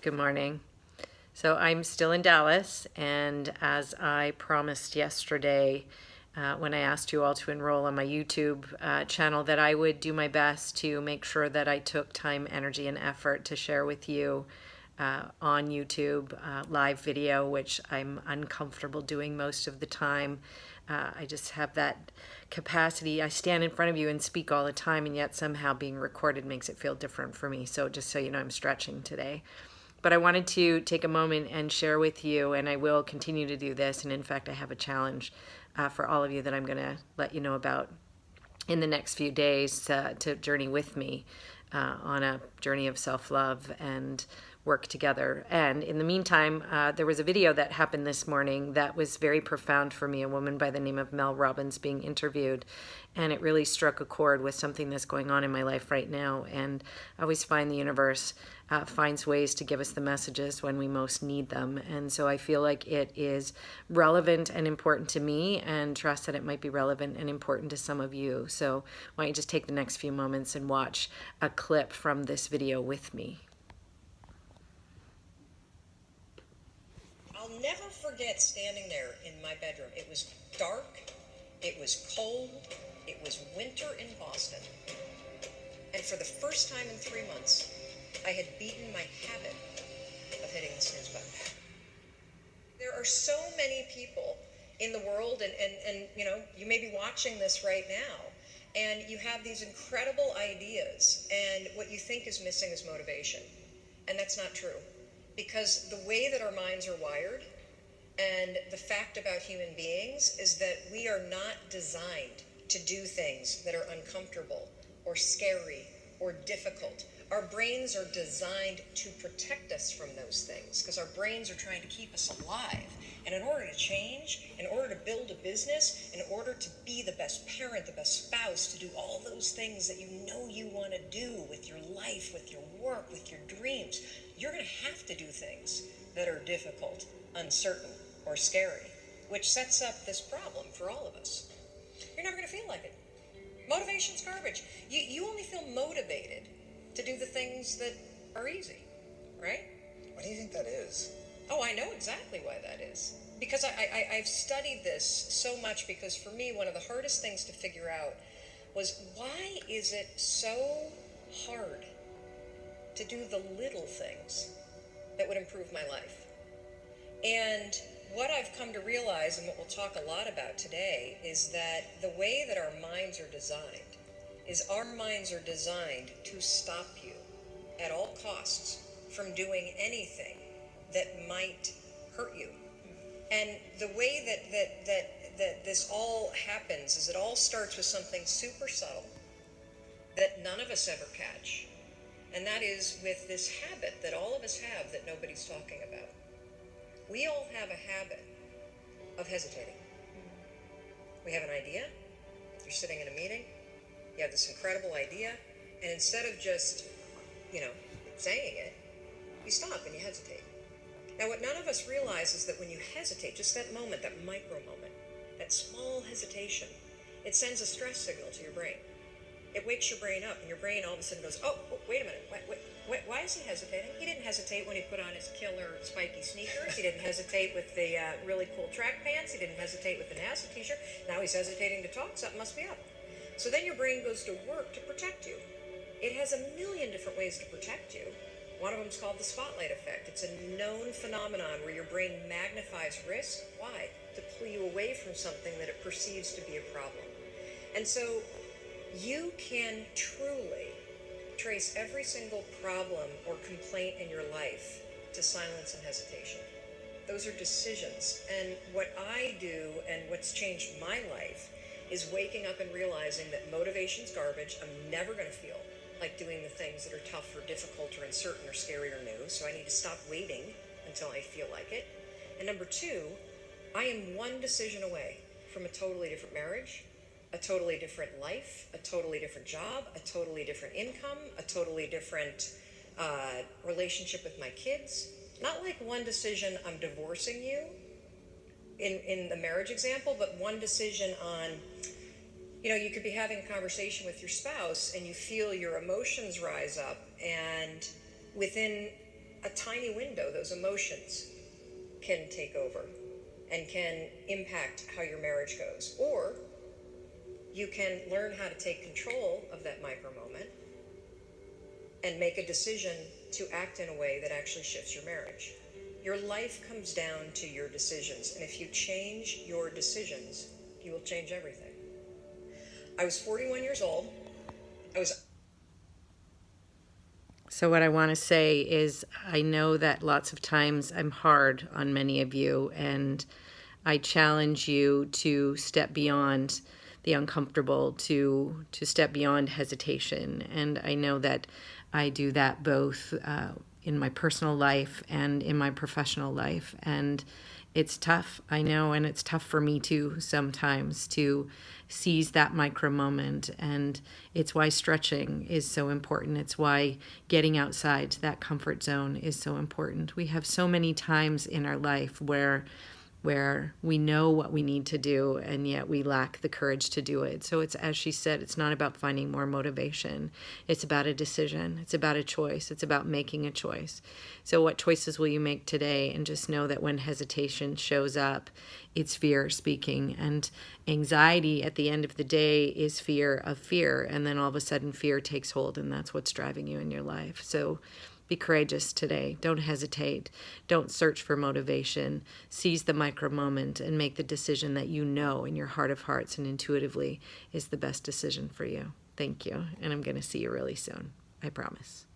Good morning. So I'm still in Dallas, and as I promised yesterday, when I asked you all to enroll on my YouTube channel, that I would do my best to make sure that I took time, energy, and effort to share with you on YouTube live video, which I'm uncomfortable doing most of the time. I just have that capacity. I stand in front of you and speak all the time, and yet somehow being recorded makes it feel different for me. So just so you know, I'm stretching today. But I wanted to take a moment and share with you, and I will continue to do this. And in fact, I have a challenge for all of you that I'm going to let you know about in the next few days to journey with me on a journey of self-love and work together. And in the meantime, there was a video that happened this morning that was very profound for me, a woman by the name of Mel Robbins being interviewed. And it really struck a chord with something that's going on in my life right now. And I always find the universe finds ways to give us the messages when we most need them. And so I feel like it is relevant and important to me, and trust that it might be relevant and important to some of you. So why don't you just take the next few moments and watch a clip from this video with me. I'll never forget standing there in my bedroom. It was dark, it was cold, it was winter in Boston. And for the first time in 3 months, I had beaten my habit of hitting the snooze button. There are so many people in the world, and you know, you may be watching this right now, and you have these incredible ideas, and what you think is missing is motivation. And that's not true. Because the way that our minds are wired, and the fact about human beings, is that we are not designed to do things that are uncomfortable or scary or difficult. Our brains are designed to protect us from those things because our brains are trying to keep us alive. And in order to change, in order to build a business, in order to be the best parent, the best spouse, to do all those things that you know you want to do with your life, with your work, with your dreams, you're going to have to do things that are difficult, uncertain, or scary, which sets up this problem for all of us. You're never going to feel like it. Motivation's garbage. You only feel motivated to do the things that are easy, right? Why do you think that is? Oh, I know exactly why that is. Because I've studied this so much, because for me, one of the hardest things to figure out was, why is it so hard to do the little things that would improve my life? And what I've come to realize, and what we'll talk a lot about today, is that the way that our minds are designed is our minds are designed to stop you at all costs from doing anything that might hurt you. And the way that this all happens is it all starts with something super subtle that none of us ever catch. And that is with this habit that all of us have that nobody's talking about. We all have a habit of hesitating. We have an idea, you're sitting in a meeting, you have this incredible idea, and instead of just, saying it, you stop and you hesitate. Now, what none of us realize is that when you hesitate, just that moment, that micro moment, that small hesitation, it sends a stress signal to your brain. It wakes your brain up, and your brain all of a sudden goes, oh, wait a minute, why is he hesitating? He didn't hesitate when he put on his killer spiky sneakers. He didn't hesitate with the really cool track pants. He didn't hesitate with the NASA t-shirt. Now he's hesitating to talk. Something must be up. So then your brain goes to work to protect you. It has a million different ways to protect you. One of them is called the spotlight effect. It's a known phenomenon where your brain magnifies risk. Why? To pull you away from something that it perceives to be a problem. And so you can truly trace every single problem or complaint in your life to silence and hesitation. Those are decisions. And what I do, and what's changed my life, is waking up and realizing that motivation's garbage. I'm never going to feel like doing the things that are tough or difficult or uncertain or scary or new. So I need to stop waiting until I feel like it. And number two, I am one decision away from a totally different marriage, a totally different life, a totally different job, a totally different income, a totally different relationship with my kids. Not like one decision, I'm divorcing you in the marriage example, but one decision on, you could be having a conversation with your spouse and you feel your emotions rise up, and within a tiny window, those emotions can take over and can impact how your marriage goes. Or you can learn how to take control of that micro moment and make a decision to act in a way that actually shifts your marriage. Your life comes down to your decisions, and if you change your decisions, you will change everything. I was 41 years old. So what I want to say is I know that lots of times I'm hard on many of you, and I challenge you to step beyond the uncomfortable, to step beyond hesitation. And I know that I do that both in my personal life and in my professional life. And it's tough, I know, and it's tough for me too sometimes to seize that micro moment. And it's why stretching is so important. It's why getting outside that comfort zone is so important. We have so many times in our life where we know what we need to do, and yet we lack the courage to do it. So it's, as she said, it's not about finding more motivation. It's about a decision. It's about a choice. It's about making a choice. So what choices will you make today? And just know that when hesitation shows up, it's fear speaking. And anxiety at the end of the day is fear of fear. And then all of a sudden fear takes hold, and that's what's driving you in your life. So be courageous today. Don't hesitate. Don't search for motivation. Seize the micro moment and make the decision that you know in your heart of hearts and intuitively is the best decision for you. Thank you. And I'm going to see you really soon. I promise.